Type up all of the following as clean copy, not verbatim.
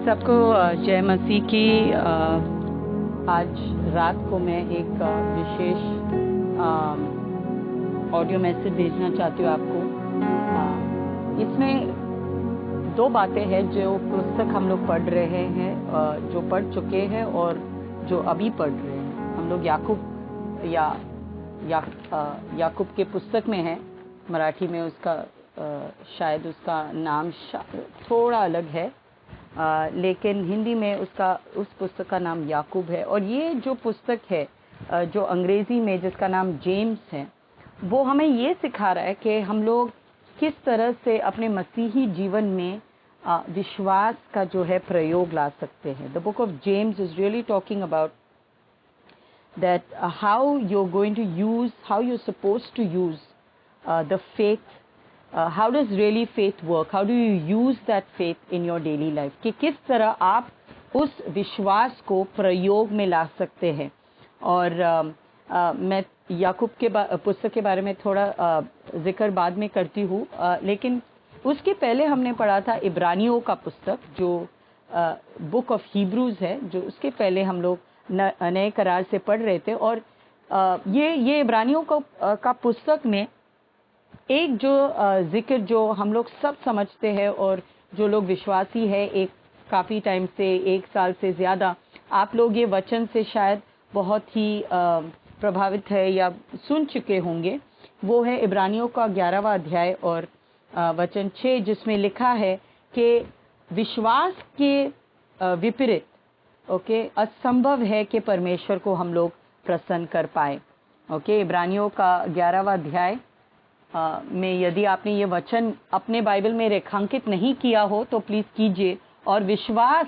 सबको जय मसीह की। आज रात को मैं एक विशेष ऑडियो मैसेज भेजना चाहती हूँ आपको। इसमें दो बातें हैं जो पुस्तक हम लोग पढ़ रहे हैं, जो पढ़ चुके हैं और जो अभी पढ़ रहे हैं। हम लोग याकूब के पुस्तक में है। मराठी में उसका शायद उसका नाम थोड़ा अलग है, लेकिन हिंदी में उस पुस्तक का नाम याकूब है। और ये जो पुस्तक है, जो अंग्रेजी में जिसका नाम जेम्स है, वो हमें ये सिखा रहा है कि हम लोग किस तरह से अपने मसीही जीवन में विश्वास का जो है प्रयोग ला सकते हैं। The book of James is really talking about that how you're going to use, how you're supposed to use the faith. How does really faith work? How do you use that faith in your daily life? कि किस तरह आप उस विश्वास को प्रयोग में ला सकते हैं। और मैं याकूब के पुस्तक के बारे में थोड़ा जिक्र बाद में करती हूँ, लेकिन उसके पहले हमने पढ़ा था इब्रानियों का पुस्तक, जो बुक ऑफ हिब्रूज है, जो उसके पहले हम लोग नए करार से पढ़ रहे थे। और ये इब्रानियों का पुस्तक में एक जो जिक्र जो हम लोग सब समझते हैं, और जो लोग विश्वासी है एक काफ़ी टाइम से, 1 साल से ज़्यादा, आप लोग ये वचन से शायद बहुत ही प्रभावित है या सुन चुके होंगे। वो है इब्रानियों का 11वां अध्याय और वचन 6, जिसमें लिखा है कि विश्वास के विपरीत असंभव है कि परमेश्वर को हम लोग प्रसन्न कर पाए। इब्रानियों का 11वां अध्याय में यदि आपने ये वचन अपने बाइबल में रेखांकित नहीं किया हो तो प्लीज़ कीजिए। और विश्वास,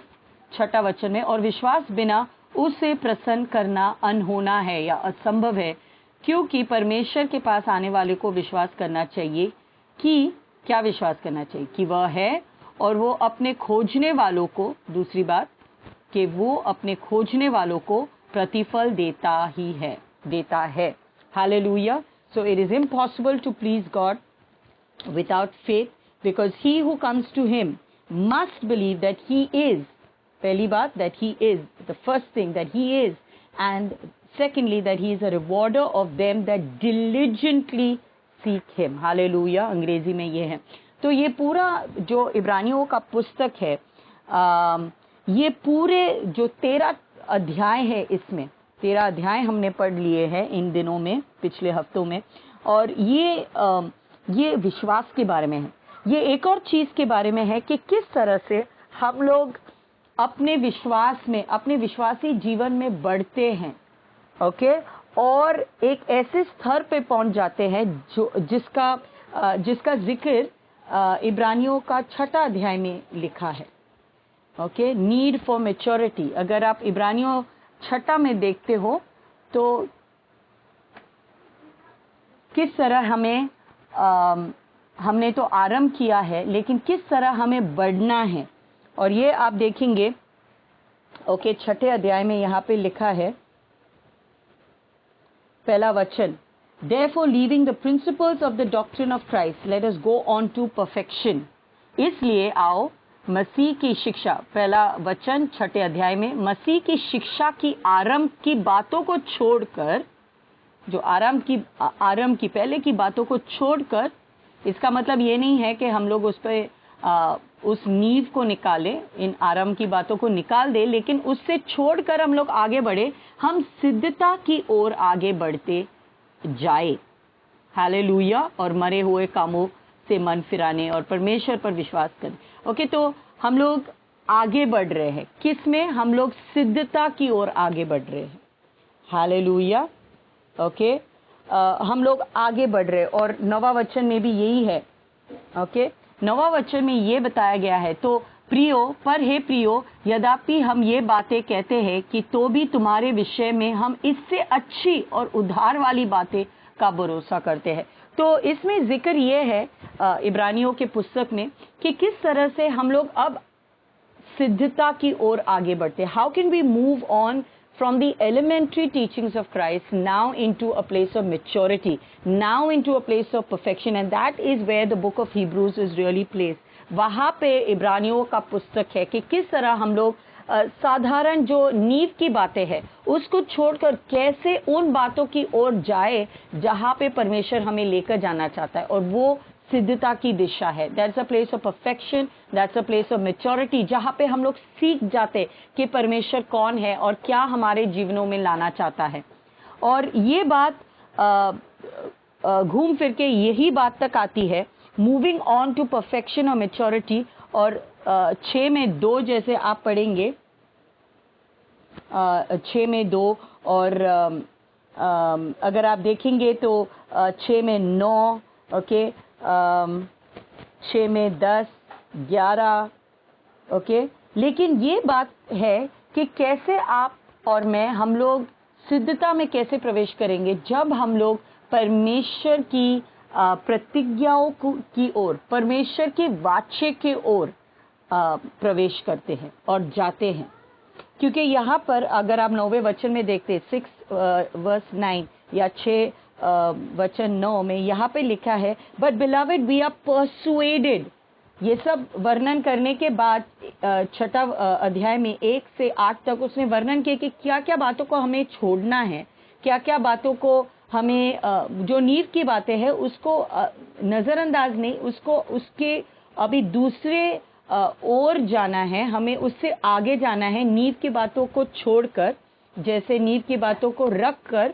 6ठा वचन में, और विश्वास बिना उसे प्रसन्न करना अनहोना है या असंभव है, क्योंकि परमेश्वर के पास आने वाले को विश्वास करना चाहिए कि क्या विश्वास करना चाहिए कि वह है, और वो अपने खोजने वालों को, दूसरी बात कि वो अपने खोजने वालों को प्रतिफल देता है। Hallelujah. So it is impossible to please God without faith, because he who comes to him must believe that he is, पहली बात, that he is, the first thing that he is, and secondly that he is a rewarder of them that diligently seek him. Hallelujah, अंग्रेजी में ये है। तो ये पूरा जो इब्रानियों का पुस्तक है, ये पूरे जो 13 अध्याय है, इसमें 13 अध्याय हमने पढ़ लिए हैं इन दिनों में, पिछले हफ्तों में। और ये विश्वास के बारे में है। ये एक और चीज़ के बारे में है कि किस तरह से हम लोग अपने विश्वास में, अपने विश्वासी जीवन में बढ़ते हैं, और एक ऐसे स्तर पे पहुंच जाते हैं जो जिसका जिक्र इब्रानियों का 6ठा अध्याय में लिखा है। Need for maturity. अगर आप इब्रानियों 6ठा में देखते हो तो किस तरह हमने तो आरंभ किया है, लेकिन किस तरह हमें बढ़ना है। और ये आप देखेंगे 6ठे अध्याय में यहाँ पे लिखा है, पहला वचन, Therefore leaving the principles of the doctrine of Christ, let us go on to perfection. इसलिए आओ मसीह की शिक्षा, पहला वचन 6ठे अध्याय में, मसीह की शिक्षा की आरंभ की बातों को छोड़कर, जो आरंभ की पहले की बातों को छोड़कर, इसका मतलब ये नहीं है कि हम लोग उस नींव को निकालें, इन आरंभ की बातों को निकाल दें, लेकिन उससे छोड़कर हम लोग आगे बढ़े, हम सिद्धता की ओर आगे बढ़ते जाए। हालेलुया। और मरे हुए कामों से मन फिराने और परमेश्वर पर विश्वास करें। तो हम लोग आगे बढ़ रहे हैं, किस में? हम लोग सिद्धता की ओर आगे बढ़ रहे हैं। हालेलुया। हम लोग आगे बढ़ रहे हैं। और 9वां वचन में भी यही है। 9वां वचन में ये बताया गया है, तो हे प्रियो, यद्यपि हम ये बातें कहते हैं कि तो भी तुम्हारे विषय में हम इससे अच्छी और उद्धार वाली बातें का भरोसा करते हैं। तो इसमें जिक्र ये है इब्रानियों के पुस्तक में कि किस तरह से हम लोग अब सिद्धता की ओर आगे बढ़ते हैं। How can we move on from the elementary teachings of Christ now into a place of maturity, now into a place of perfection, and that is where the book of Hebrews is really placed. वहाँ पे इब्रानियों का पुस्तक है कि किस तरह हम लोग साधारण जो नींव की बातें हैं उसको छोड़कर कैसे उन बातों की ओर जाए जहाँ पे परमेश्वर हमें लेकर जाना चाहता है, और वो सिद्धता की दिशा है। That's a place of perfection, that's a place of maturity, जहाँ पे हम लोग सीख जाते कि परमेश्वर कौन है और क्या हमारे जीवनों में लाना चाहता है। और ये बात घूम फिर के यही बात तक आती है, मूविंग ऑन टू परफेक्शन और मैच्योरिटी। और 6 में 2 जैसे आप पढ़ेंगे, 6 में 2, और अगर आप देखेंगे तो 6 में 9, ओके, 6 में 10, 11, ओके। लेकिन ये बात है कि कैसे आप और मैं, हम लोग सिद्धता में कैसे प्रवेश करेंगे जब हम लोग परमेश्वर की प्रतिज्ञाओं की ओर, परमेश्वर के वाचे के ओर प्रवेश करते हैं और जाते हैं। क्योंकि यहाँ पर अगर आप 9वें वचन में देखते, 6:9 या 6 वचन 9 में यहाँ पे लिखा है, but beloved we are persuaded. ये सब वर्णन करने के बाद 6ठा अध्याय में 1 से 8 तक उसने वर्णन किया कि क्या क्या बातों को हमें छोड़ना है, क्या क्या बातों को हमें, जो नींव की बातें हैं उसको नज़रअंदाज नहीं, उसको उसके अभी दूसरे और जाना है, हमें उससे आगे जाना है, नींव की बातों को छोड़कर, जैसे नींव की बातों को रख कर,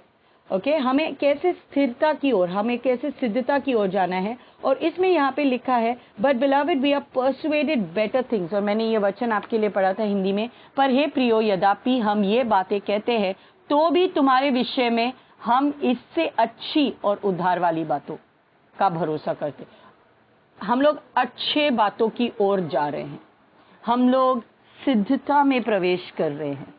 ओके, हमें कैसे स्थिरता की ओर, हमें कैसे सिद्धता की ओर जाना है। और इसमें यहाँ पे लिखा है, but beloved we are persuaded better things, और मैंने ये वचन आपके लिए पढ़ा था हिंदी में, पर हे प्रियो, यद्यपि हम ये बातें कहते हैं तो भी तुम्हारे विषय में हम इससे अच्छी और उद्धार वाली बातों का भरोसा करते। हम लोग अच्छे बातों की ओर जा रहे हैं, हम लोग सिद्धता में प्रवेश कर रहे हैं,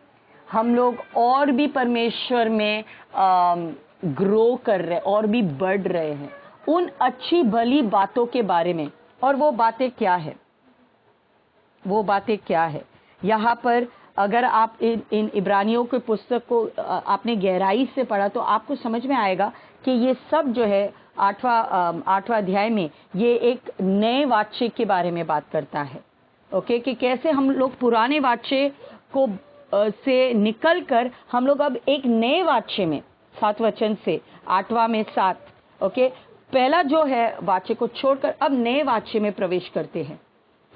हम लोग और भी परमेश्वर में ग्रो कर रहे, और भी बढ़ रहे हैं उन अच्छी भली बातों के बारे में। और वो बातें क्या है, वो बातें क्या है? यहाँ पर अगर आप इन इब्रानियों के पुस्तक को आपने गहराई से पढ़ा तो आपको समझ में आएगा कि ये सब जो है 8वां अध्याय में ये एक नए वाचे के बारे में बात करता है, ओके, कि कैसे हम लोग पुराने वाचे को से निकलकर हम लोग अब एक नए वाचे में, 7 वचन से 8वां में 7, ओके, पहला जो है वाचे को छोड़कर अब नए वाचे में प्रवेश करते हैं,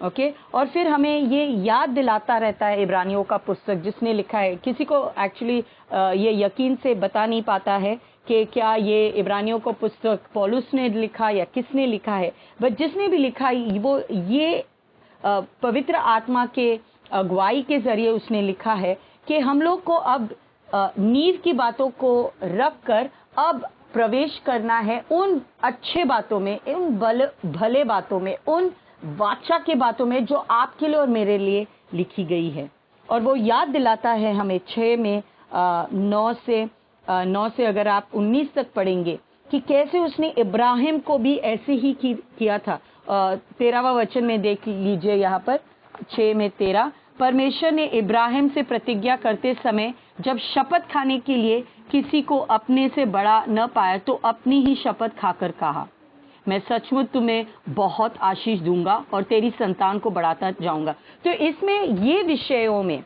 ओके। और फिर हमें ये याद दिलाता रहता है इब्रानियों का पुस्तक जिसने लिखा है, किसी को एक्चुअली ये यकीन से बता नहीं पाता है कि क्या ये इब्रानियों को पुस्तक पौलुस ने लिखा या किसने लिखा है, बट जिसने भी लिखा वो ये पवित्र आत्मा के अगुवाई के जरिए उसने लिखा है कि हम लोग को अब नींव की बातों को रख कर अब प्रवेश करना है उन अच्छे बातों में, उन भले बातों में, उन वाचा के बातों में जो आपके लिए और मेरे लिए लिखी गई है। और वो याद दिलाता है हमें 6 में 9 से अगर आप 19 तक पढ़ेंगे कि कैसे उसने इब्राहिम को भी ऐसे ही किया था। 13वां वचन में देख लीजिए, यहाँ पर 6 में 13, परमेश्वर ने इब्राहिम से प्रतिज्ञा करते समय जब शपथ खाने के लिए किसी को अपने से बड़ा न पाया तो अपनी ही शपथ खाकर कहा, मैं सचमुच तुम्हें बहुत आशीष दूंगा और तेरी संतान को बढ़ाता जाऊंगा। तो इसमें ये विषयों में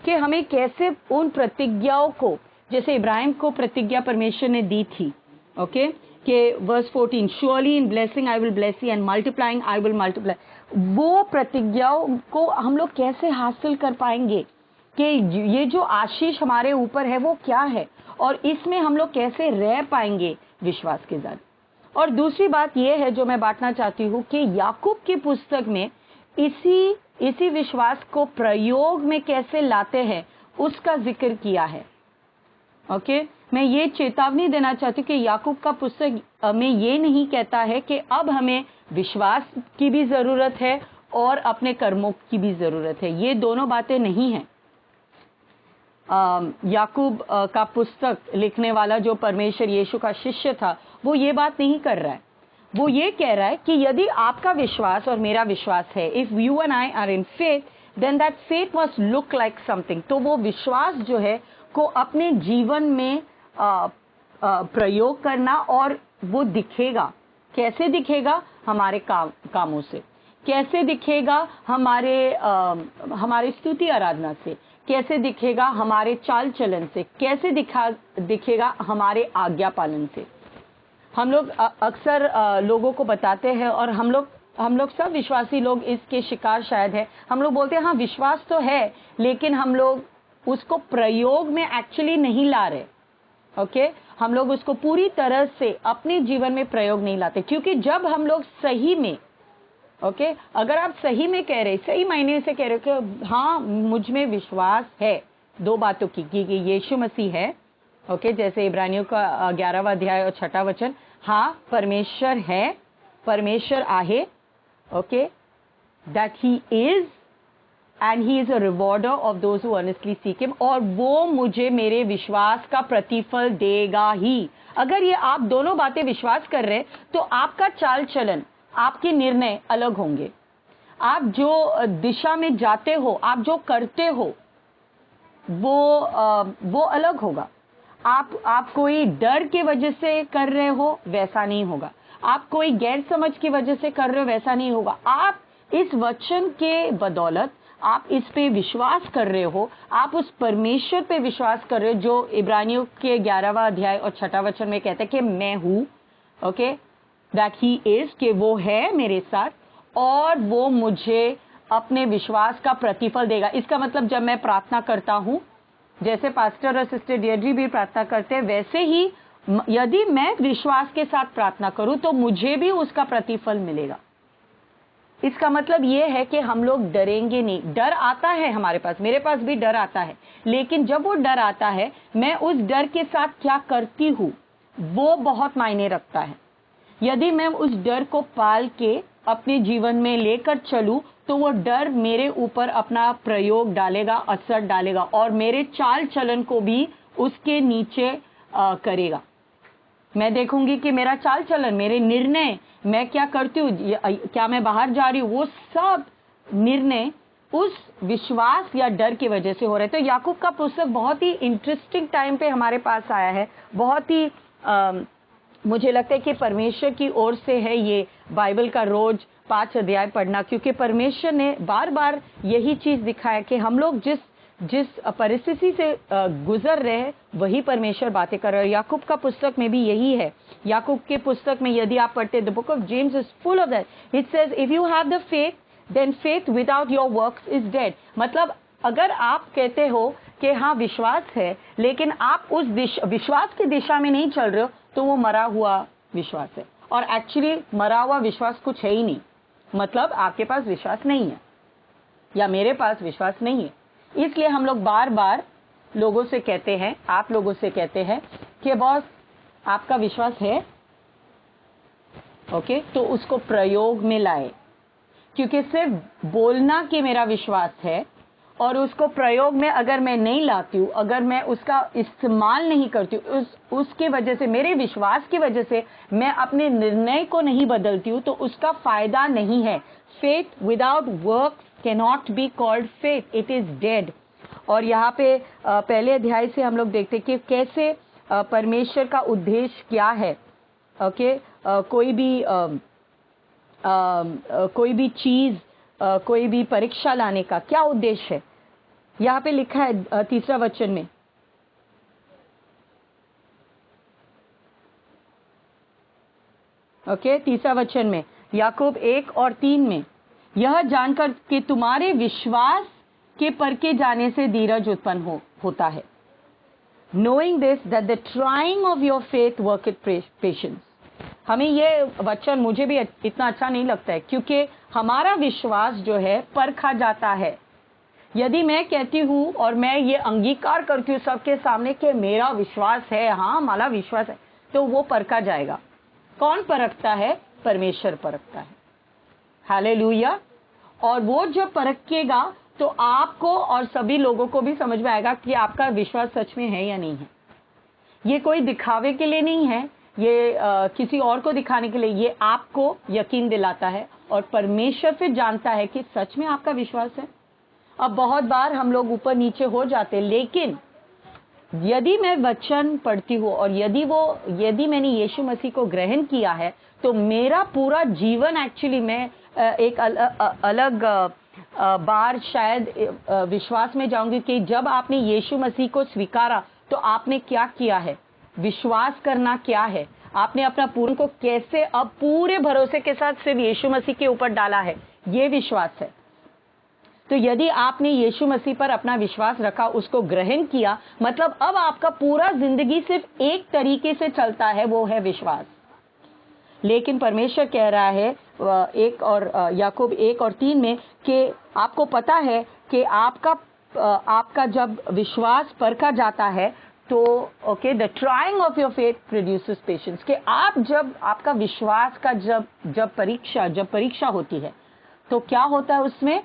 कि हमें कैसे उन प्रतिज्ञाओं को, जैसे इब्राहिम को प्रतिज्ञा परमेश्वर ने दी थी, ओके, कि verse 14, surely in blessing I will bless you and multiplying I will multiply, वो प्रतिज्ञाओं को हम लोग कैसे हासिल कर पाएंगे कि ये जो आशीष हमारे ऊपर है वो क्या है, और इसमें हम लोग कैसे रह पाएंगे विश्वास के साथ। और दूसरी बात यह है जो मैं बांटना चाहती हूँ कि याकूब की पुस्तक में इसी विश्वास को प्रयोग में कैसे लाते हैं उसका जिक्र किया है, ओके। मैं ये चेतावनी देना चाहती हूँ कि याकूब का पुस्तक में ये नहीं कहता है कि अब हमें विश्वास की भी जरूरत है और अपने कर्मों की भी जरूरत है, ये दोनों बातें नहीं हैं। याकूब का पुस्तक लिखने वाला जो परमेश्वर यीशु का शिष्य था वो ये बात नहीं कर रहा है, वो ये कह रहा है कि यदि आपका विश्वास और मेरा विश्वास है, if you and I are in faith, then that faith must look like something. तो वो विश्वास जो है को अपने जीवन में प्रयोग करना, और वो दिखेगा, कैसे दिखेगा? हमारे कामों से। कैसे दिखेगा हमारे स्तुति आराधना से, कैसे दिखेगा हमारे चाल चलन से, कैसे दिखेगा हमारे आज्ञा पालन से। हम लोग अक्सर लोगों को बताते हैं, और हम लोग सब विश्वासी लोग इसके शिकार शायद है। हम लोग बोलते हैं हाँ विश्वास तो है, लेकिन हम लोग उसको प्रयोग में एक्चुअली नहीं ला रहे। ओके, हम लोग उसको पूरी तरह से अपने जीवन में प्रयोग नहीं लाते, क्योंकि जब हम लोग सही में अगर आप सही में कह रहे, सही मायने से कह रहे हो कि हाँ मुझ में विश्वास है दो बातों की, कि यीशु मसीह है, जैसे इब्रानियों का 11वां अध्याय और 6वां वचन, हाँ परमेश्वर है, परमेश्वर आहे, that he is and he is a rewarder of those who earnestly seek him, और वो मुझे मेरे विश्वास का प्रतिफल देगा ही। अगर ये आप दोनों बातें विश्वास कर रहे तो आपका चाल चलन, आपके निर्णय अलग होंगे। आप जो दिशा में जाते हो, आप जो करते हो, वो अलग होगा। आप कोई डर की वजह से कर रहे हो, वैसा नहीं होगा। आप कोई गैर समझ की वजह से कर रहे हो, वैसा नहीं होगा। आप इस वचन के बदौलत आप इस पे विश्वास कर रहे हो, आप उस परमेश्वर पे विश्वास कर रहे हो जो इब्रानियों के 11वां अध्याय और 6वां वचन में कहते हैं कि मैं हूं, दैट ही इज, कि वो है मेरे साथ और वो मुझे अपने विश्वास का प्रतिफल देगा। इसका मतलब जब मैं प्रार्थना करता हूं, जैसे पास्टर और सिस्टर डियड्री भी प्रार्थना करते हैं, वैसे ही यदि मैं विश्वास के साथ प्रार्थना करूं तो मुझे भी उसका प्रतिफल मिलेगा। इसका मतलब ये है कि हम लोग डरेंगे नहीं। डर आता है हमारे पास, मेरे पास भी डर आता है, लेकिन जब वो डर आता है, मैं उस डर के साथ क्या करती हूं वो बहुत मायने रखता है। यदि मैं उस डर को पाल के अपने जीवन में लेकर चलूं तो वो डर मेरे ऊपर अपना प्रयोग डालेगा, असर डालेगा, और मेरे चाल चलन को भी उसके नीचे करेगा। मैं देखूंगी कि मेरा चाल चलन, मेरे निर्णय, मैं क्या करती हूँ, क्या मैं बाहर जा रही हूँ, वो सब निर्णय उस विश्वास या डर की वजह से हो रहे। तो याकूब का पुस्तक बहुत ही इंटरेस्टिंग टाइम पे हमारे पास आया है। बहुत ही मुझे लगता है कि परमेश्वर की ओर से है ये बाइबल का रोज 5 अध्याय पढ़ना, क्योंकि परमेश्वर ने बार बार यही चीज दिखाया कि हम लोग जिस परिस्थिति से गुजर रहे हैं वही परमेश्वर बातें कर रहे हैं। याकूब का पुस्तक में भी यही है। याकूब के पुस्तक में यदि आप पढ़ते, the book of James is full of that. It says if you have the faith then faith without your works is dead. मतलब अगर आप कहते हो कि हाँ विश्वास है, लेकिन आप उस विश्वास की दिशा में नहीं चल रहे हो, तो वो मरा हुआ विश्वास है। और एक्चुअली मरा हुआ विश्वास कुछ है ही नहीं। मतलब आपके पास विश्वास नहीं है या मेरे पास विश्वास नहीं है। इसलिए हम लोग बार बार लोगों से कहते हैं, आप लोगों से कहते हैं कि बॉस आपका विश्वास है, तो उसको प्रयोग में लाए। क्योंकि सिर्फ बोलना कि मेरा विश्वास है और उसको प्रयोग में अगर मैं नहीं लाती हूँ, अगर मैं उसका इस्तेमाल नहीं करती हूँ, उसके वजह से, मेरे विश्वास की वजह से मैं अपने निर्णय को नहीं बदलती हूँ, तो उसका फायदा नहीं है। Faith without work cannot be called faith, it is dead. और यहाँ पे पहले अध्याय से हम लोग देखते कि कैसे परमेश्वर का उद्देश्य क्या है। कोई भी चीज, कोई भी परीक्षा लाने का क्या उद्देश्य है। यहाँ पे लिखा है 3 वचन में, ओके 3 वचन में, याकूब 1 और 3 में, यह जानकर कि तुम्हारे विश्वास के परखे जाने से धीरज उत्पन्न होता है। Knowing this that the trying of your faith worketh patience. हमें ये वचन, मुझे भी इतना अच्छा नहीं लगता है, क्योंकि हमारा विश्वास जो है परखा जाता है। यदि मैं कहती हूँ और मैं ये अंगीकार करती हूँ सबके सामने कि मेरा विश्वास है, हाँ हमारा विश्वास है, तो वो परखा जाएगा। कौन परखता है? परमेश्वर परखता है। हालेलुया। और वो जब परखेगा तो आपको और सभी लोगों को भी समझ में आएगा कि आपका विश्वास सच में है या नहीं है। ये कोई दिखावे के लिए नहीं है, ये किसी और को दिखाने के लिए, ये आपको यकीन दिलाता है और परमेश्वर फिर जानता है कि सच में आपका विश्वास है। अब बहुत बार हम लोग ऊपर नीचे हो जाते, लेकिन यदि मैं वचन पढ़ती हूँ और यदि मैंने यीशु मसीह को ग्रहण किया है, तो मेरा पूरा जीवन एक्चुअली, मैं एक अलग बार शायद विश्वास में जाऊंगी कि जब आपने यीशु मसीह को स्वीकारा तो आपने क्या किया है। विश्वास करना क्या है, आपने अपना पूर्ण को कैसे अब पूरे भरोसे के साथ सिर्फ यीशु मसीह के ऊपर डाला है, ये विश्वास है। तो यदि आपने यीशु मसीह पर अपना विश्वास रखा, उसको ग्रहण किया, मतलब अब आपका पूरा जिंदगी सिर्फ एक तरीके से चलता है, वो है विश्वास। लेकिन परमेश्वर कह रहा है याकूब 1:3 में कि आपको पता है कि आपका जब विश्वास परखा जाता है तो okay, the trying of your faith produces patience, कि आप जब आपका विश्वास का जब परीक्षा होती है तो क्या होता है, उसमें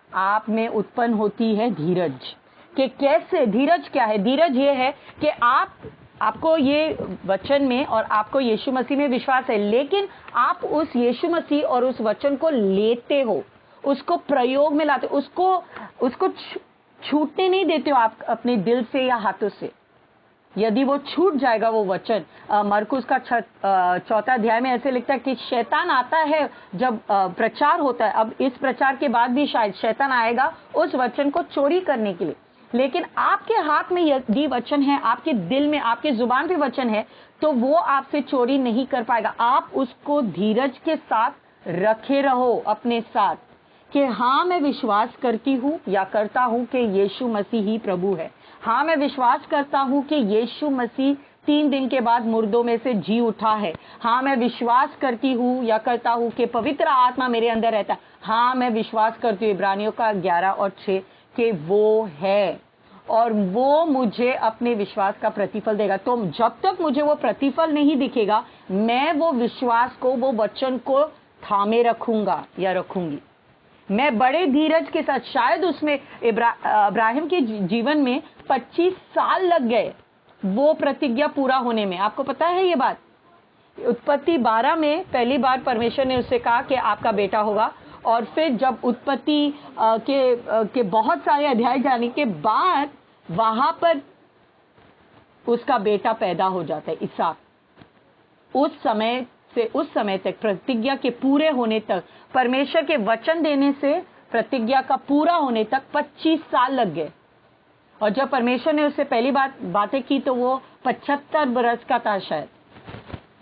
आप में उत्पन्न होती है धीरज। कि कैसे धीरज क्या है? धीरज ये है कि आपको ये वचन में और आपको यीशु मसीह में विश्वास है, लेकिन आप उस यीशु मसीह और उस वचन को लेते हो, उसको प्रयोग में लाते हो, उसको छूटने नहीं देते हो आप अपने दिल से या हाथों से। यदि वो छूट जाएगा वो वचन, मरकुस का 4 अध्याय में ऐसे लिखता है कि शैतान आता है जब प्रचार होता है, अब इस प्रचार के बाद भी शायद शैतान आएगा उस वचन को चोरी करने के लिए। लेकिन आपके हाथ में यदि वचन है, आपके दिल में, आपके जुबान पे वचन है, तो वो आपसे चोरी नहीं कर पाएगा। आप उसको धीरज के साथ रखे रहो अपने साथ कि हाँ, मैं विश्वास करती हूँ या करता हूँ कि यीशु मसीह ही प्रभु है। हाँ, मैं विश्वास करता हूँ कि यीशु मसीह 3 दिन के बाद मुर्दों में से जी उठा है। हाँ, मैं विश्वास करती हूँ या करता हूँ कि पवित्र आत्मा मेरे अंदर रहता है। हाँ, मैं विश्वास करती हूँ इब्रानियों का 11:6 कि वो है और वो मुझे अपने विश्वास का प्रतिफल देगा। तो जब तक मुझे वो प्रतिफल नहीं दिखेगा, मैं वो विश्वास को, वो वचन को थामे रखूंगा या रखूंगी। मैं बड़े धीरज के साथ, शायद उसमें इब्राहिम के जीवन में 25 साल लग गए वो प्रतिज्ञा पूरा होने में। आपको पता है ये बात? उत्पत्ति 12 में पहली बार परमेश्वर ने उससे कहा कि आपका बेटा होगा, और फिर जब उत्पत्ति के बहुत सारे अध्याय जाने के बाद वहां पर उसका बेटा पैदा हो जाता है, इसहाक। उस समय तक, प्रतिज्ञा के पूरे होने तक, परमेश्वर के वचन देने से प्रतिज्ञा का पूरा होने तक 25 साल लग गए। और जब परमेश्वर ने उससे पहली बातें की तो वो 75 बरस का था शायद।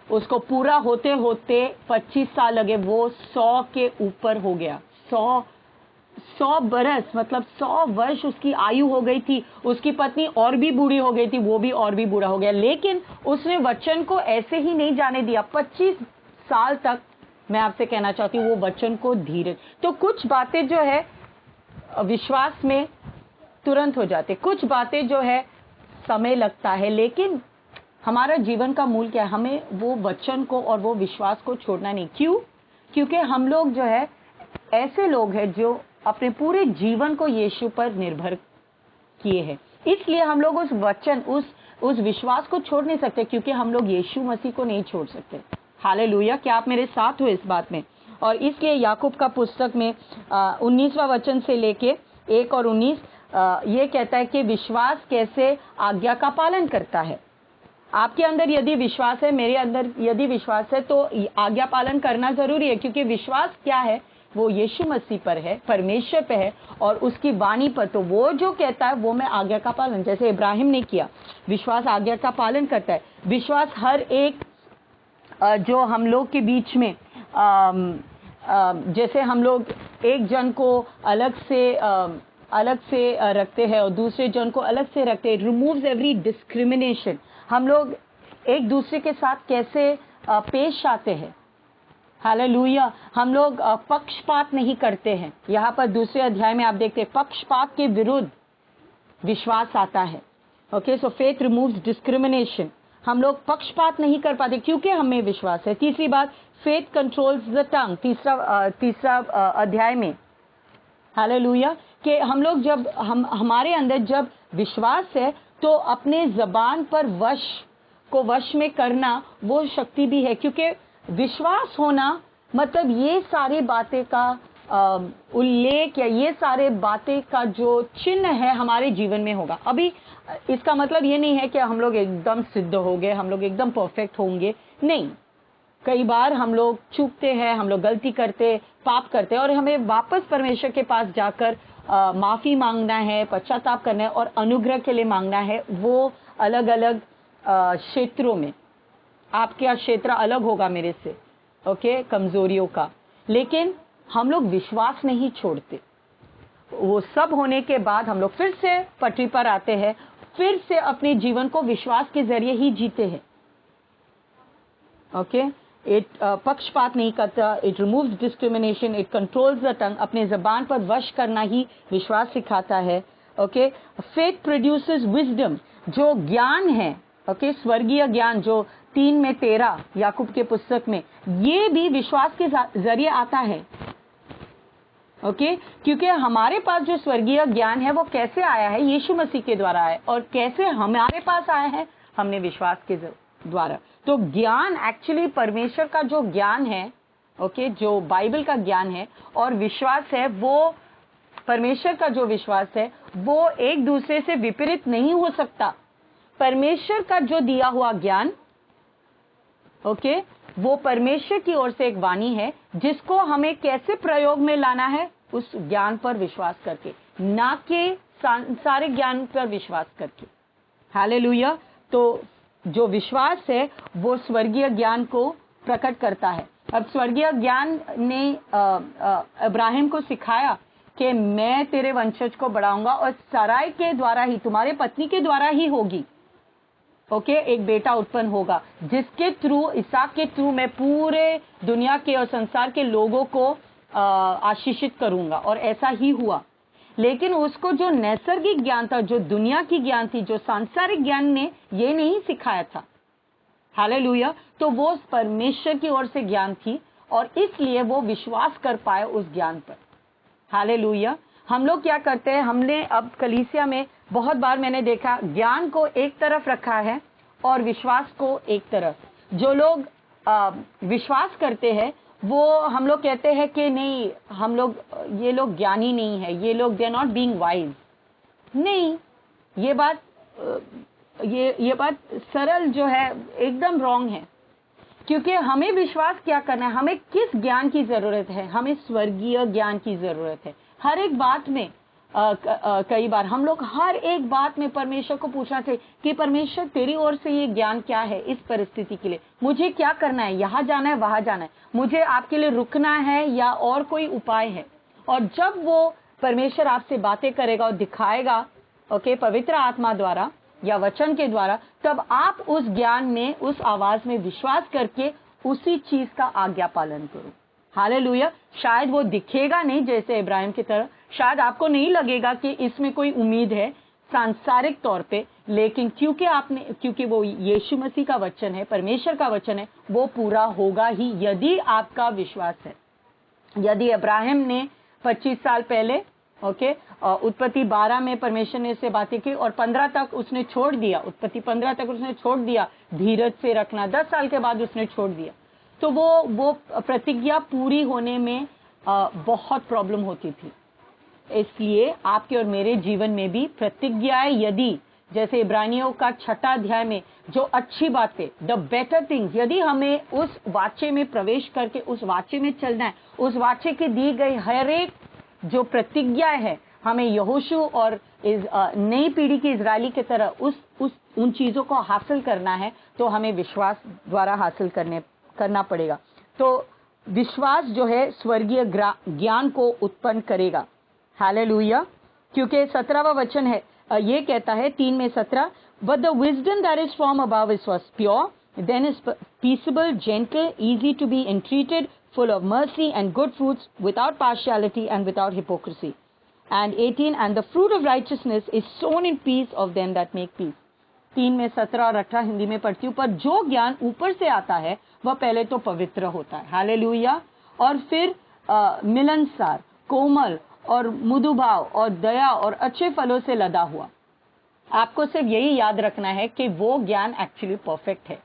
उसको पूरा होते होते 25 साल लगे, वो 100 के ऊपर हो गया। 100 बरस मतलब 100 वर्ष उसकी आयु हो गई थी। उसकी पत्नी और भी बूढ़ी हो गई थी, वो भी और भी बूढ़ा हो गया, लेकिन उसने वचन को ऐसे ही नहीं जाने दिया। 25 साल तक मैं आपसे कहना चाहती हूँ वो वचन को धीरज। तो कुछ बातें जो है विश्वास में तुरंत हो जाते, कुछ बातें जो है समय लगता है, लेकिन हमारा जीवन का मूल क्या है? हमें वो वचन को और वो विश्वास को छोड़ना नहीं। क्यों? क्योंकि हम लोग जो है ऐसे लोग हैं जो अपने पूरे जीवन को यीशु पर निर्भर किए हैं। इसलिए हम लोग उस वचन, उस विश्वास को छोड़ नहीं सकते, क्योंकि हम लोग यीशु मसीह को नहीं छोड़ सकते। हालेलुया! क्या आप मेरे साथ हो इस बात में? और इसलिए याकूब का पुस्तक में 19वां वचन से लेके 1 और 19 ये कहता है कि विश्वास कैसे आज्ञा का पालन करता है। आपके अंदर यदि विश्वास है, मेरे अंदर यदि विश्वास है, तो आज्ञा पालन करना जरूरी है। क्योंकि विश्वास क्या है? वो यीशु मसीह पर है, परमेश्वर पे है और उसकी वाणी पर। तो वो जो कहता है वो मैं आज्ञा का पालन, जैसे इब्राहिम ने किया, विश्वास आज्ञा का पालन करता है। विश्वास हर एक जो हम लोग के बीच में जैसे हम लोग एक जन को अलग से रखते हैं और दूसरे जन को अलग से रखते हैं, रिमूव्स एवरी डिस्क्रिमिनेशन। हम लोग एक दूसरे के साथ कैसे पेश आते हैं। हालेलुया! हम लोग पक्षपात नहीं करते हैं। यहाँ पर दूसरे अध्याय में आप देखते हैं पक्षपात के विरुद्ध विश्वास आता है। ओके, सो फेथ रिमूव्स डिस्क्रिमिनेशन। हम लोग पक्षपात नहीं कर पाते क्योंकि हमें विश्वास है। तीसरी बात, फेथ कंट्रोल्स द टंग। तीसरा अध्याय में हालेलुया कि हम लोग जब हमारे अंदर जब विश्वास है तो अपने जबान पर वश में करना वो शक्ति भी है। क्योंकि विश्वास होना मतलब ये सारी बातें का उल्लेख या ये सारे बातें का जो चिन्ह है हमारे जीवन में होगा। अभी इसका मतलब ये नहीं है कि हम लोग एकदम सिद्ध हो गए, हम लोग एकदम परफेक्ट होंगे, नहीं। कई बार हम लोग चूकते हैं, हम लोग गलती करते, पाप करते हैं, और हमें वापस परमेश्वर के पास जाकर माफी मांगना है, पश्चाताप करना है और अनुग्रह के लिए मांगना है। वो अलग अलग क्षेत्रों में, आपका क्षेत्र अलग होगा मेरे से, ओके, कमजोरियों का, लेकिन हम लोग विश्वास नहीं छोड़ते। वो सब होने के बाद हम लोग फिर से पटरी पर आते हैं, फिर से अपने जीवन को विश्वास के जरिए ही जीते हैं। ओके, पक्षपात नहीं करता, it removes discrimination, it controls the tongue, अपने जबान पर वश करना ही विश्वास सिखाता है। ओके, फेथ प्रोड्यूसेस विजडम, जो ज्ञान है, ओके, स्वर्गीय ज्ञान जो 3:13 याकूब के पुस्तक में, ये भी विश्वास के जरिए आता है। ओके, क्योंकि हमारे पास जो स्वर्गीय ज्ञान है वो कैसे आया है? यीशु मसीह के द्वारा आया। और कैसे हमारे पास आया है? हमने विश्वास के द्वारा। तो ज्ञान एक्चुअली परमेश्वर का जो ज्ञान है, ओके, जो बाइबल का ज्ञान है, और विश्वास है, वो परमेश्वर का जो विश्वास है वो एक दूसरे से विपरीत नहीं हो सकता। परमेश्वर का जो दिया हुआ ज्ञान, ओके, वो परमेश्वर की ओर से एक वाणी है, जिसको हमें कैसे प्रयोग में लाना है? उस ज्ञान पर विश्वास करके, ना कि सांसारिक ज्ञान पर विश्वास करके। हालेलुया। तो जो विश्वास है वो स्वर्गीय ज्ञान को प्रकट करता है। अब स्वर्गीय ज्ञान ने इब्राहिम को सिखाया कि मैं तेरे वंशज को बढ़ाऊंगा और सराय के द्वारा ही, तुम्हारे पत्नी के द्वारा ही होगी, ओके, एक बेटा उत्पन्न होगा, जिसके थ्रू, इसहाक के थ्रू मैं पूरे दुनिया के और संसार के लोगों को आशीषित करूंगा। और ऐसा ही हुआ। लेकिन उसको जो नैसर्गिक ज्ञान था, जो दुनिया की ज्ञान थी, जो सांसारिक ज्ञान ने ये नहीं सिखाया था। हालेलुया। तो वो परमेश्वर की ओर से ज्ञान थी, और इसलिए वो विश्वास कर पाए उस ज्ञान पर। हालेलुया। हम लोग क्या करते हैं? हमने अब कलीसिया में बहुत बार मैंने देखा, ज्ञान को एक तरफ रखा है और विश्वास को एक तरफ। जो लोग विश्वास करते हैं, वो हम लोग कहते हैं कि नहीं, हम लोग, ये लोग ज्ञानी नहीं है, ये लोग they are not being wise. नहीं, ये बात सरल जो है एकदम रॉन्ग है। क्योंकि हमें विश्वास क्या करना है? हमें किस ज्ञान की जरूरत है? हमें स्वर्गीय ज्ञान की जरूरत है। हर एक बात में कई बार हम लोग हर एक बात में परमेश्वर को पूछना चाहिए कि परमेश्वर तेरी ओर से ये ज्ञान क्या है इस परिस्थिति के लिए? मुझे क्या करना है? यहाँ जाना है, वहां जाना है? मुझे आपके लिए रुकना है या और कोई उपाय है? और जब वो परमेश्वर आपसे बातें करेगा और दिखाएगा, ओके, पवित्र आत्मा द्वारा या वचन के द्वारा, तब आप उस ज्ञान में, उस आवाज में विश्वास करके उसी चीज का आज्ञा पालन करो। हालेलुया। शायद वो दिखेगा नहीं जैसे इब्राहिम की तरह, शायद आपको नहीं लगेगा कि इसमें कोई उम्मीद है सांसारिक तौर पे, लेकिन क्योंकि वो यीशु मसीह का वचन है, परमेश्वर का वचन है, वो पूरा होगा ही यदि आपका विश्वास है। यदि इब्राहिम ने 25 साल पहले, ओके, उत्पत्ति 12 में परमेश्वर ने उससे बातें की और 15 तक उसने छोड़ दिया, उत्पत्ति 15 तक उसने छोड़ दिया धीरज से रखना, 10 साल के बाद उसने छोड़ दिया, तो वो प्रतिज्ञा पूरी होने में बहुत प्रॉब्लम होती थी। इसलिए आपके और मेरे जीवन में भी प्रतिज्ञाएं, यदि जैसे इब्रानियों का 6 अध्याय में जो अच्छी बातें, द बेटर थिंग्स, यदि हमें उस वाचे में प्रवेश करके उस वाचे में चलना है, उस वाचे की दी गई हर एक जो प्रतिज्ञाएं है, हमें यहोशू और नई पीढ़ी की इजरायली की तरह उन चीजों को हासिल करना है, तो हमें विश्वास द्वारा हासिल करना पड़ेगा। तो विश्वास जो है स्वर्गीय ज्ञान को उत्पन्न करेगा। हालेलुया। क्योंकि 17वां वचन है, ये कहता है 3:17, but the wisdom that is from above is was pure, then is peaceable, gentle, easy to be entreated, full of mercy and good fruits, without partiality and without hypocrisy. And 18, and the fruit of righteousness is sown in peace of them that make peace. 3:17 और 18 हिंदी में पढ़ती हूँ। पर जो ज्ञान ऊपर से आता है वह पहले तो पवित्र होता है, हालेलुया, और फिर मिलनसार, कोमल और मृदुभाव और दया और अच्छे फलों से लदा हुआ। आपको सिर्फ यही याद रखना है कि वो ज्ञान एक्चुअली परफेक्ट है।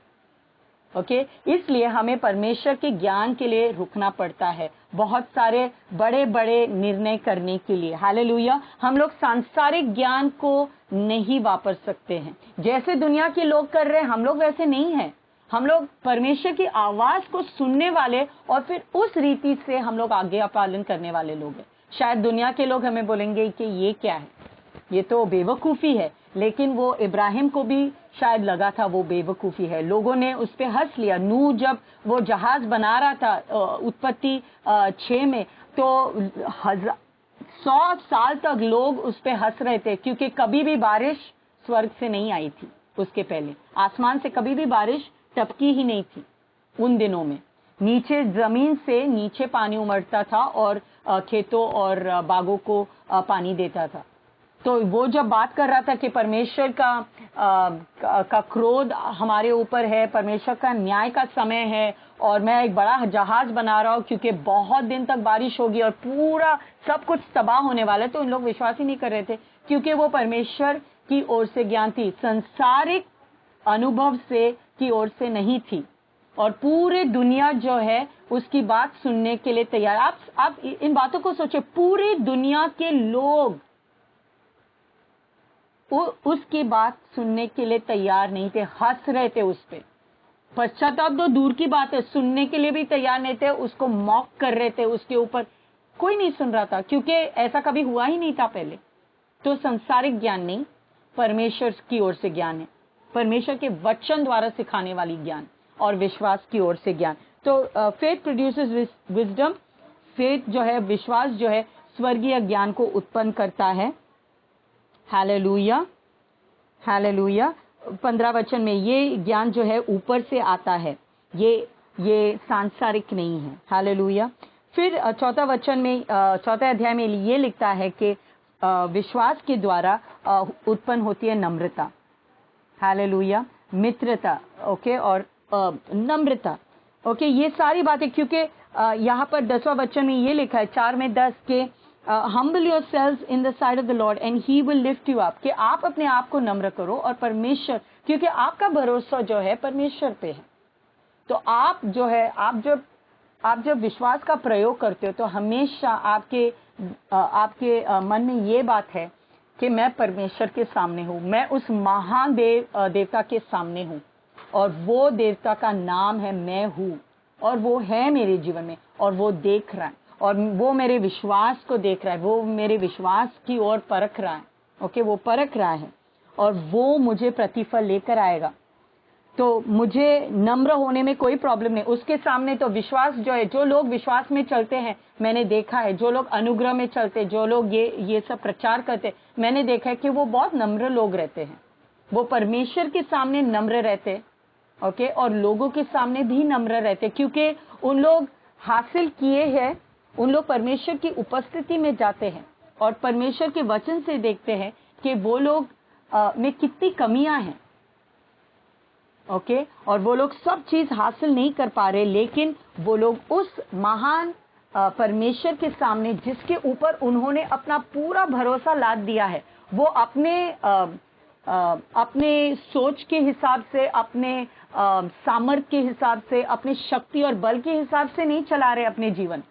ओके, इसलिए हमें परमेश्वर के ज्ञान के लिए रुकना पड़ता है, बहुत सारे बड़े बड़े निर्णय करने के लिए। हालेलुया। हम लोग सांसारिक ज्ञान को नहीं वापर सकते हैं। जैसे दुनिया के लोग कर रहे हैं, हम लोग वैसे नहीं हैं। हम लोग परमेश्वर की आवाज को सुनने वाले और फिर उस रीति से हम लोग आज्ञा पालन करने वाले लोग हैं। शायद दुनिया के लोग हमें बोलेंगे कि ये क्या है, ये तो बेवकूफ़ी है, लेकिन वो इब्राहिम को भी शायद लगा था वो बेवकूफ़ी है। लोगों ने उस पर हंस लिया। नूह जब वो जहाज बना रहा था उत्पत्ति 6 में, तो 100 साल तक लोग उस पर हंस रहे थे, क्योंकि कभी भी बारिश स्वर्ग से नहीं आई थी। उसके पहले आसमान से कभी भी बारिश टपकी ही नहीं थी। उन दिनों में नीचे जमीन से नीचे पानी उमड़ता था और खेतों और बागों को पानी देता था। तो वो जब बात कर रहा था कि परमेश्वर का क्रोध हमारे ऊपर है, परमेश्वर का न्याय का समय है, और मैं एक बड़ा जहाज बना रहा हूँ क्योंकि बहुत दिन तक बारिश होगी और पूरा सब कुछ तबाह होने वाला है, तो उन लोग विश्वास ही नहीं कर रहे थे, क्योंकि वो परमेश्वर की ओर से ज्ञान थी, संसारिक अनुभव से की ओर से नहीं थी। और पूरे दुनिया जो है उसकी बात सुनने के लिए तैयार। आप इन बातों को सोचे, पूरी दुनिया के लोग उसकी बात सुनने के लिए तैयार नहीं थे, हंस रहे थे उस पे। पश्चाताप तो दूर की बात है, सुनने के लिए भी तैयार नहीं थे, उसको मॉक कर रहे थे। उसके ऊपर कोई नहीं सुन रहा था, क्योंकि ऐसा कभी हुआ ही नहीं था पहले। तो संसारिक ज्ञान नहीं, परमेश्वर की ओर से ज्ञान है, परमेश्वर के वचन द्वारा सिखाने वाली ज्ञान और विश्वास की ओर से ज्ञान। तो फेथ प्रोड्यूसेस विजडम। फेथ जो है, विश्वास जो है, स्वर्गीय ज्ञान को उत्पन्न करता है। Hallelujah, hallelujah. 15 वचन में ये ज्ञान जो है ऊपर से आता है, ये सांसारिक नहीं है। हालेलुया। फिर चौथा वचन में, चौथे अध्याय में ये लिखता है कि विश्वास के द्वारा उत्पन्न होती है नम्रता। हालेलुया। मित्रता, ओके, और नम्रता, ओके, ये सारी बातें, क्योंकि यहाँ पर 10वां वचन में ये लिखा है 4:10 के humble yourselves in the sight of the Lord and he will lift you up, कि आप अपने आप को नम्र करो और परमेश्वर, क्योंकि आपका भरोसा जो है परमेश्वर पे है। तो आप जो है, आप जब विश्वास का प्रयोग करते हो तो हमेशा आपके मन में ये बात है कि मैं परमेश्वर के सामने हूँ, मैं उस महान देवता के सामने हूँ, और वो देवता का नाम है मैं हूँ, और वो है मेरे जीवन में, और वो देख रहा है, और वो मेरे विश्वास को देख रहा है, वो मेरे विश्वास की ओर परख रहा है। ओके, वो परख रहा है और वो मुझे प्रतिफल लेकर आएगा। तो मुझे नम्र होने में कोई प्रॉब्लम नहीं उसके सामने। तो विश्वास जो है, जो लोग विश्वास में चलते हैं, मैंने देखा है, जो लोग अनुग्रह में चलते, जो लोग ये सब प्रचार करते, मैंने देखा है कि वो बहुत नम्र लोग रहते हैं। वो परमेश्वर के सामने नम्र रहते, ओके, और लोगों के सामने भी नम्र रहते, क्योंकि उन लोग हासिल किए हैं, उन लोग परमेश्वर की उपस्थिति में जाते हैं और परमेश्वर के वचन से देखते हैं कि वो लोग में कितनी कमियां हैं, ओके, और वो लोग सब चीज हासिल नहीं कर पा रहे, लेकिन वो लोग उस महान परमेश्वर के सामने, जिसके ऊपर उन्होंने अपना पूरा भरोसा लाद दिया है, वो अपने सोच के हिसाब से, अपने सामर्थ्य के हिसाब से, अपनी शक्ति और बल के हिसाब से नहीं चला रहे अपने जीवन,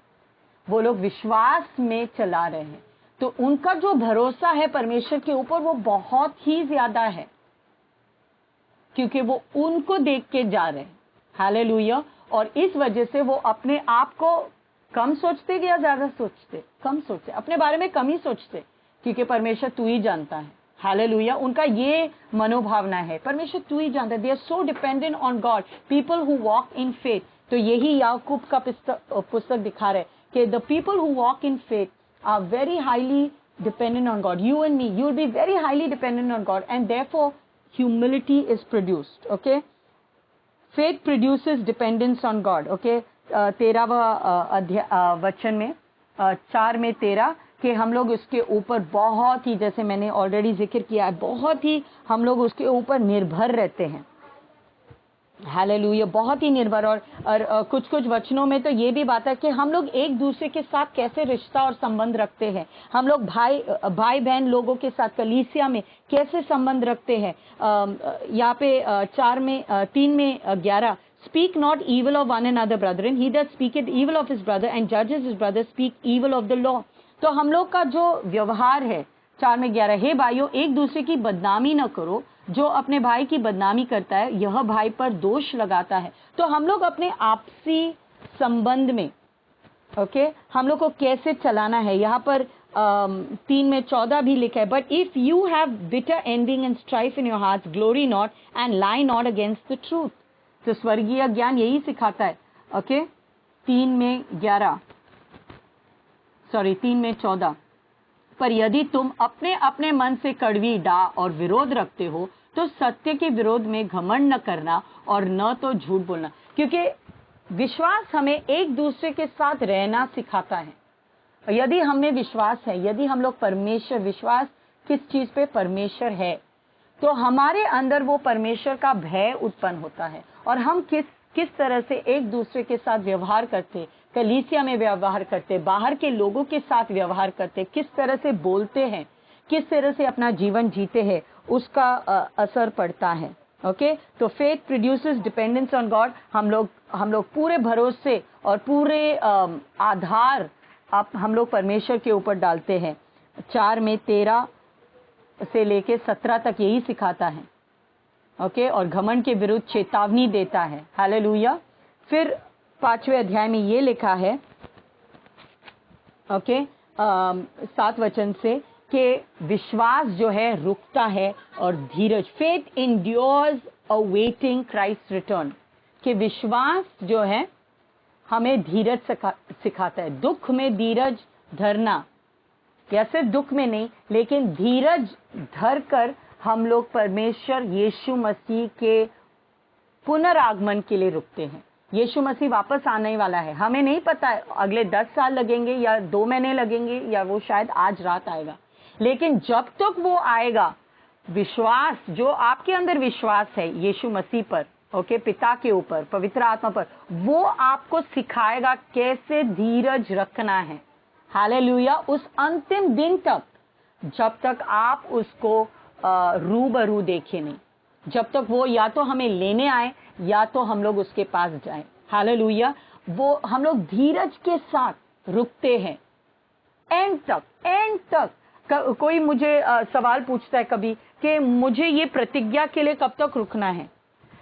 वो लोग विश्वास में चला रहे हैं। तो उनका जो भरोसा है परमेश्वर के ऊपर, वो बहुत ही ज्यादा है, क्योंकि वो उनको देख के जा रहे हैं। हालेलुया। और इस वजह से वो अपने आप को कम सोचते या ज्यादा सोचते? कम सोचते, अपने बारे में कम ही सोचते, क्योंकि परमेश्वर तू ही जानता है। हालेलुया। उनका ये मनोभावना है, परमेश्वर तू ही जानता है। They are so dependent on God, people who walk in faith. तो यही याकूब का पुस्तक दिखा रहे कि the people who walk in faith are very highly dependent on God. You and me, you will be very highly dependent on God, and therefore humility is produced. Okay, faith produces dependence on God. Okay, 13वां वचन में 4:13 कि हम लोग उसके ऊपर बहुत ही, जैसे मैंने ऑलरेडी जिक्र किया है, बहुत ही हम लोग उसके ऊपर निर्भर रहते हैं। हालेलुया, बहुत ही निर्भर। और कुछ वचनों में तो ये भी बात है कि हम लोग एक दूसरे के साथ कैसे रिश्ता और संबंध रखते हैं, हम लोग भाई बहन लोगों के साथ कलीसिया में कैसे संबंध रखते हैं। यहाँ पे 3:11 speak not evil of one another brethren, he that speaketh evil of his brother and judges his brother speak evil of the law। तो हम लोग का जो व्यवहार है 4:11, हे भाइयों एक दूसरे की बदनामी न करो, जो अपने भाई की बदनामी करता है, यह भाई पर दोष लगाता है। तो हम लोग अपने आपसी संबंध में हम लोग को कैसे चलाना है, यहाँ पर 3:14 भी लिखा है, but if you have bitter ending and strife in your heart, glory not and lie not against the truth. तो स्वर्गीय ज्ञान यही सिखाता है। 3:14, पर यदि तुम अपने अपने मन से कड़वी डाह और विरोध रखते हो तो सत्य के विरोध में घमंड न करना और न तो झूठ बोलना। क्योंकि विश्वास हमें एक दूसरे के साथ रहना सिखाता है। यदि हमें विश्वास है, यदि हम लोग परमेश्वर, विश्वास किस चीज पे? परमेश्वर है, तो हमारे अंदर वो परमेश्वर का भय उत्पन्न होता है और हम किस तरह से एक दूसरे के साथ व्यवहार करते, कलीसिया में व्यवहार करते, बाहर के लोगों के साथ व्यवहार करते, किस तरह से बोलते हैं, किस तरह से अपना जीवन जीते हैं, उसका असर पड़ता है। तो faith produces dependence on God. हम लोग पूरे भरोसे और पूरे आधार हम लोग परमेश्वर के ऊपर डालते हैं। 4:13 से लेके 17 तक यही सिखाता है। और घमंड के विरुद्ध चेतावनी देता है। हालेलुया। फिर 5वें अध्याय में ये लिखा है 7 वचन से कि विश्वास जो है रुकता है और धीरज, फेथ इंड्योर्स अवेटिंग क्राइस्ट रिटर्न, कि विश्वास जो है हमें धीरज सिखाता है। दुख में धीरज धरना, या सिर्फ दुख में नहीं, लेकिन धीरज धर कर हम लोग परमेश्वर यीशु मसीह के पुनरागमन के लिए रुकते हैं। यीशु मसीह वापस आने वाला है। हमें नहीं पता है अगले 10 साल लगेंगे या 2 महीने लगेंगे या वो शायद आज रात आएगा, लेकिन जब तक वो आएगा, विश्वास जो आपके अंदर विश्वास है यीशु मसीह पर, पिता के ऊपर, पवित्र आत्मा पर, वो आपको सिखाएगा कैसे धीरज रखना है। हालेलुया। उस अंतिम दिन तक, जब तक आप उसको रूबरू देखे नहीं, जब तक वो या तो हमें लेने आए या तो हम लोग उसके पास जाएं। हालेलुया। वो हम लोग धीरज के साथ रुकते हैं एंड तक। कोई मुझे सवाल पूछता है कभी कि मुझे ये प्रतिज्ञा के लिए कब तक रुकना है?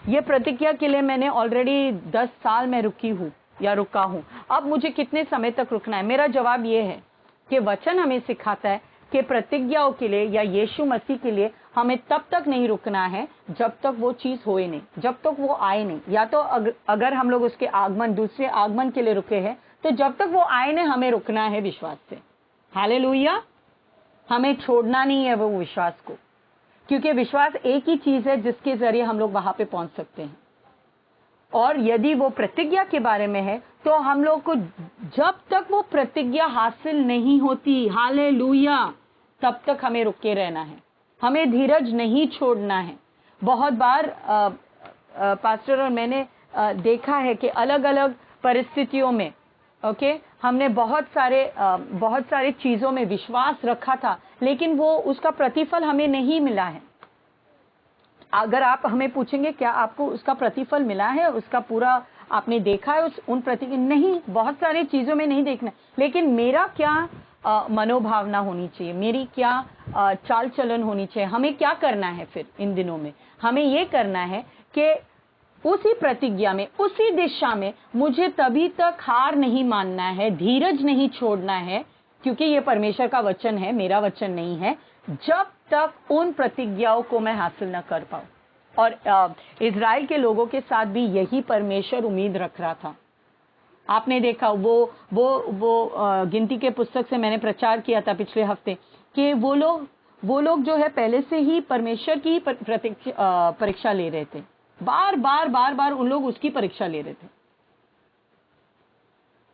ये प्रतिज्ञा के लिए मैंने ऑलरेडी 10 साल में रुकी हूँ या रुका हूँ, अब मुझे कितने समय तक रुकना है? मेरा जवाब ये है कि वचन हमें सिखाता है कि प्रतिज्ञाओं के लिए या यीशु मसीह के लिए हमें तब तक नहीं रुकना है जब तक वो चीज होए नहीं, जब तक वो आए नहीं। या तो अगर हम लोग उसके आगमन, दूसरे आगमन के लिए रुके हैं, तो जब तक वो आए नहीं हमें रुकना है विश्वास से। हालेलुया। हमें छोड़ना नहीं है वो विश्वास को, क्योंकि विश्वास एक ही चीज है जिसके जरिए हम लोग वहां पे पहुंच सकते हैं। और यदि वो प्रतिज्ञा के बारे में है तो हम लोग को जब तक वो प्रतिज्ञा हासिल नहीं होती, हालेलुया, तब तक हमें रुके रहना है, हमें धीरज नहीं छोड़ना है। बहुत बार पास्टर और मैंने देखा है कि अलग अलग परिस्थितियों में हमने बहुत सारे चीजों में विश्वास रखा था, लेकिन वो उसका प्रतिफल हमें नहीं मिला है। अगर आप हमें पूछेंगे क्या आपको उसका प्रतिफल मिला है, उसका पूरा आपने देखा है उन प्रतिज्ञा? नहीं, बहुत सारी चीजों में नहीं देखना, लेकिन मेरा क्या मनोभावना होनी चाहिए, मेरी क्या चाल चलन होनी चाहिए, हमें क्या करना है? फिर इन दिनों में हमें ये करना है कि उसी प्रतिज्ञा में, उसी दिशा में मुझे तभी तक हार नहीं मानना है, धीरज नहीं छोड़ना है, क्योंकि ये परमेश्वर का वचन है, मेरा वचन नहीं है, जब तक उन प्रतिज्ञाओं को मैं हासिल न कर पाऊं। और इज़राइल के लोगों के साथ भी यही परमेश्वर उम्मीद रख रहा था। आपने देखा वो गिनती के पुस्तक से मैंने प्रचार किया था पिछले हफ्ते कि वो लोग जो है पहले से ही परमेश्वर की परीक्षा ले रहे थे, बार बार उन लोग उसकी परीक्षा ले रहे थे,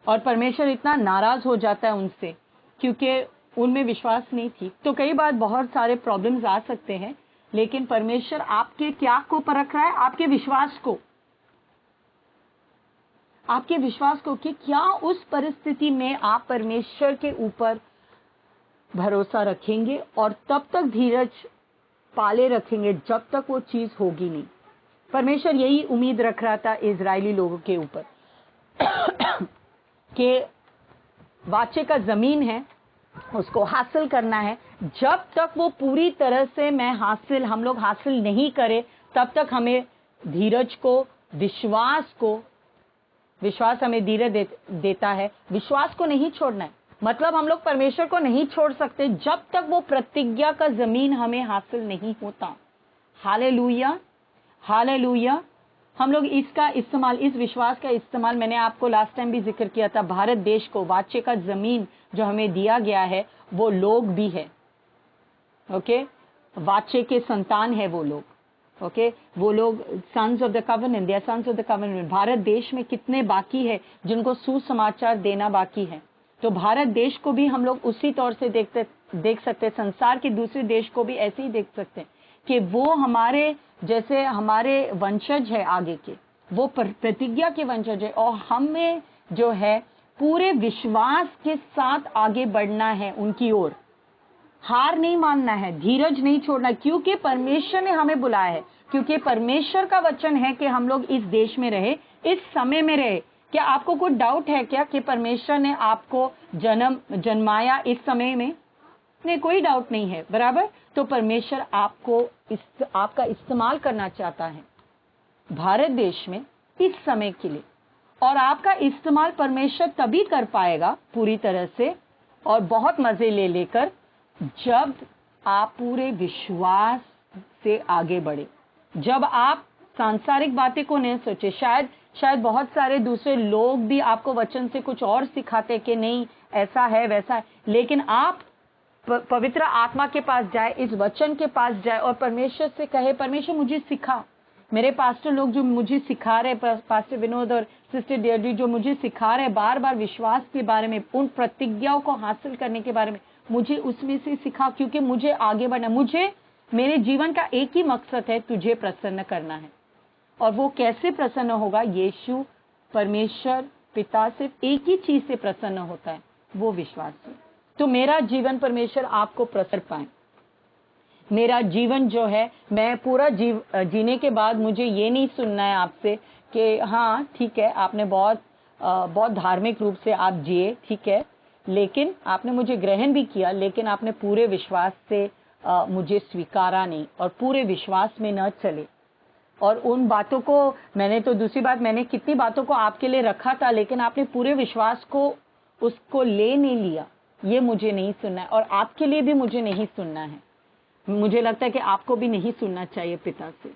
और परमेश्वर इतना नाराज हो जाता है उनसे क्योंकि उनमें विश्वास नहीं थी। तो कई बार बहुत सारे प्रॉब्लम्स आ सकते हैं, लेकिन परमेश्वर आपके क्या को परख रहा है? आपके विश्वास को, आपके विश्वास को, कि क्या उस परिस्थिति में आप परमेश्वर के ऊपर भरोसा रखेंगे और तब तक धीरज पाले रखेंगे जब तक वो चीज होगी नहीं। परमेश्वर यही उम्मीद रख रहा था इजरायली लोगों के ऊपर कि वाचे का जमीन है, उसको हासिल करना है। जब तक वो पूरी तरह से हम लोग हासिल नहीं करें, तब तक हमें धीरज को, विश्वास हमें धीरज देता है। विश्वास को नहीं छोड़ना है, मतलब हम लोग परमेश्वर को नहीं छोड़ सकते जब तक वो प्रतिज्ञा का जमीन हमें हासिल नहीं होता। Hallelujah, hallelujah. हम लोग इस विश्वास का इस्तेमाल, मैंने आपको लास्ट टाइम भी जिक्र किया था, भारत देश को वाचे का जमीन जो हमें दिया गया है, वो लोग भी है। ओके, वाचे के संतान है वो लोग। ओके, वो लोग sons of the covenant, they are sons of the covenant. Bharat देश में कितने बाकी है जिनको सुसमाचार देना बाकी है। तो भारत देश को भी हम लोग उसी तौर से देख सकते हैं, संसार के दूसरे देश को भी ऐसे ही देख सकते हैं कि वो हमारे जैसे हमारे वंशज है, आगे के वो प्रतिज्ञा के वंशज है। और हमें जो है पूरे विश्वास के साथ आगे बढ़ना है उनकी ओर, हार नहीं मानना है, धीरज नहीं छोड़ना, क्योंकि परमेश्वर ने हमें बुलाया है। क्योंकि परमेश्वर का वचन है कि हम लोग इस देश में रहे, इस समय में रहे। क्या आपको कोई डाउट है क्या कि परमेश्वर ने आपको जन्माया इस समय में? नहीं, कोई डाउट नहीं है, बराबर। तो परमेश्वर आपका इस्तेमाल करना चाहता है भारत देश में इस समय के लिए। और आपका इस्तेमाल परमेश्वर तभी कर पाएगा पूरी तरह से और बहुत मजे लेकर, जब आप पूरे विश्वास से आगे बढ़े, जब आप सांसारिक बातें को नहीं सोचे। शायद बहुत सारे दूसरे लोग भी आपको वचन से कुछ और सिखाते कि नहीं ऐसा है वैसा है, लेकिन आप पवित्र आत्मा के पास जाए, इस वचन के पास जाए और परमेश्वर से कहे, परमेश्वर मुझे सिखा। मेरे पास्टर लोग जो मुझे सिखा रहे, पास्टर विनोद और सिस्टर डेयरी जो मुझे सिखा रहे बार बार विश्वास के बारे में, उन प्रतिज्ञाओं को हासिल करने के बारे में, मुझे उसमें से सिखा, क्योंकि मुझे आगे बढ़ना। मेरे जीवन का एक ही मकसद है, तुझे प्रसन्न करना है। और वो कैसे प्रसन्न होगा? यीशु परमेश्वर पिता सिर्फ एक ही चीज से प्रसन्न होता है, वो विश्वास से। तो मेरा जीवन परमेश्वर आपको प्रसन्न पाए। मेरा जीवन जो है, मैं पूरा जीने के बाद मुझे ये नहीं सुनना है आपसे कि हाँ ठीक है, आपने बहुत धार्मिक रूप से आप जिए, ठीक है, लेकिन आपने मुझे ग्रहण भी किया, लेकिन आपने पूरे विश्वास से मुझे स्वीकारा नहीं और पूरे विश्वास में न चले। और उन बातों को दूसरी बात, मैंने कितनी बातों को आपके लिए रखा था, लेकिन आपने पूरे विश्वास को उसको ले नहीं लिया। ये मुझे नहीं सुनना है और आपके लिए भी मुझे नहीं सुनना है। मुझे लगता है कि आपको भी नहीं सुनना चाहिए पिता से।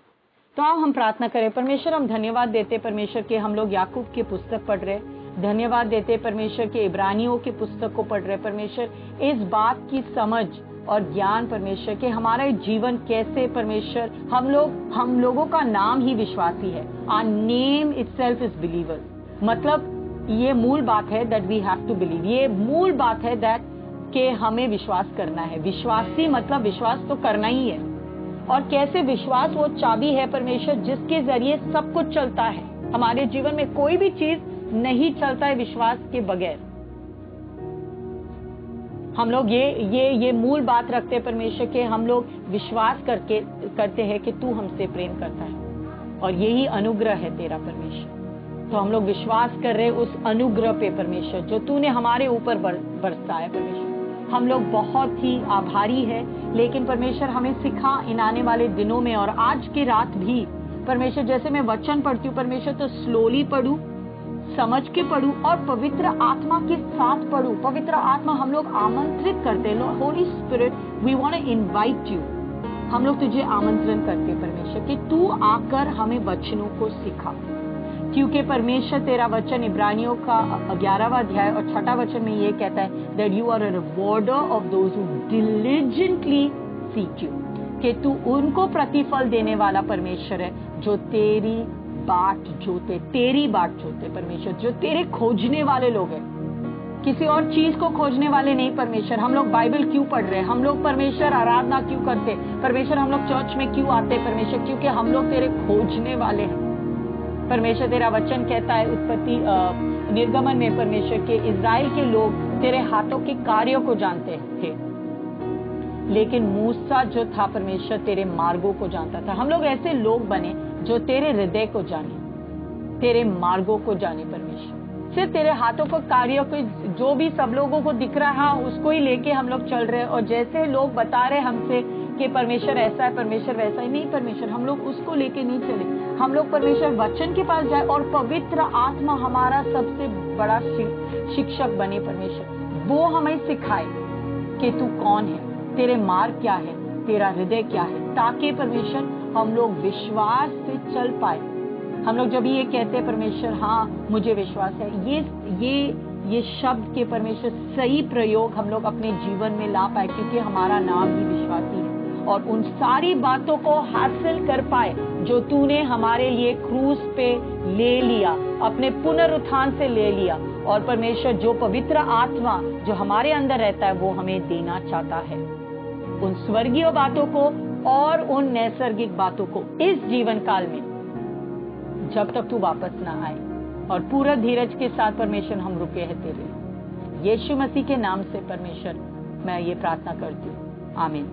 तो आओ हम प्रार्थना करें। परमेश्वर, हम धन्यवाद देते परमेश्वर के हम लोग याकूब की पुस्तक पढ़ रहे, धन्यवाद देते परमेश्वर के इब्रानियों की पुस्तक को पढ़ रहे। परमेश्वर, इस बात की समझ और ज्ञान परमेश्वर के हमारा जीवन कैसे, परमेश्वर हम लोगों का नाम ही विश्वासी है। Our name itself is believer. मतलब ये मूल बात है that we have to believe. ये मूल बात है दैट के हमें विश्वास करना है। विश्वासी मतलब विश्वास तो करना ही है। और कैसे विश्वास वो चाबी है परमेश्वर जिसके जरिए सब कुछ चलता है। हमारे जीवन में कोई भी चीज नहीं चलता है विश्वास के बगैर। हम लोग ये मूल बात रखते हैं परमेश्वर के, हम लोग विश्वास करते हैं कि तू हमसे प्रेम करता है और यही अनुग्रह है तेरा परमेश्वर। तो हम लोग विश्वास कर रहे उस अनुग्रह पे परमेश्वर जो तूने हमारे ऊपर बरसा है परमेश्वर। हम लोग बहुत ही आभारी है। लेकिन परमेश्वर हमें सिखा इन आने वाले दिनों में और आज की रात भी परमेश्वर, जैसे मैं वचन पढ़ती हूँ परमेश्वर, तो स्लोली पढ़ूं, समझ के पढ़ूं और पवित्र आत्मा के साथ पढ़ूं। पवित्र आत्मा हम लोग आमंत्रित करते हैं। Holy Spirit, we want to invite you. हम लोग तुझे आमंत्रण करते हैं परमेश्वर कि तू आकर हमें वचनों को सिखा, क्योंकि परमेश्वर तेरा वचन इब्रानियों का 11वां अध्याय और 6वां वचन में ये कहता है that you are a rewarder of those who diligently seek you, कि तू उनको प्रतिफल देने वाला परमेश्वर है जो तेरी बाट जोते परमेश्वर, जो तेरे खोजने वाले लोग हैं, किसी और चीज को खोजने वाले नहीं परमेश्वर। हम लोग बाइबल क्यों पढ़ रहे हैं? हम लोग परमेश्वर आराधना क्यों करते परमेश्वर? हम लोग चर्च में क्यों आते परमेश्वर? क्योंकि हम लोग तेरे खोजने वाले हैं परमेश्वर। तेरा वचन कहता है उत्पत्ति निर्गमन में परमेश्वर के इज़राइल के लोग तेरे हाथों के कार्यों को जानते थे, लेकिन मूसा जो था परमेश्वर तेरे मार्गों को जानता था। हम लोग ऐसे लोग बने जो तेरे हृदय को जाने, तेरे मार्गों को जाने परमेश्वर। सिर्फ तेरे हाथों को कार्य को, जो भी सब लोगों को दिख रहा है उसको ही लेके हम लोग चल रहे हैं। और जैसे लोग बता रहे हमसे कि परमेश्वर ऐसा है, परमेश्वर वैसा है, नहीं परमेश्वर, हम लोग उसको लेके नहीं चले। हम लोग परमेश्वर वचन के पास जाए और पवित्र आत्मा हमारा सबसे बड़ा शिक्षक बने। परमेश्वर वो हमें सिखाए कि तू कौन है, तेरे मार्ग क्या है, तेरा हृदय क्या है, ताकि परमेश्वर हम लोग विश्वास से चल पाए। हम लोग जब ये कहते हैं परमेश्वर हाँ मुझे विश्वास है, ये शब्द के परमेश्वर सही प्रयोग हम लोग अपने जीवन में ला पाए, क्योंकि हमारा नाम ही विश्वासी है। और उन सारी बातों को हासिल कर पाए जो तूने हमारे लिए क्रूस पे ले लिया, अपने पुनरुत्थान से ले लिया। और परमेश्वर जो पवित्र आत्मा जो हमारे अंदर रहता है वो हमें देना चाहता है, उन स्वर्गीय बातों को और उन नैसर्गिक बातों को इस जीवन काल में, जब तक तू वापस ना आए। और पूरा धीरज के साथ परमेश्वर हम रुके हैं तेरे लिए। यीशु मसीह के नाम से परमेश्वर मैं ये प्रार्थना करती हूँ, आमीन।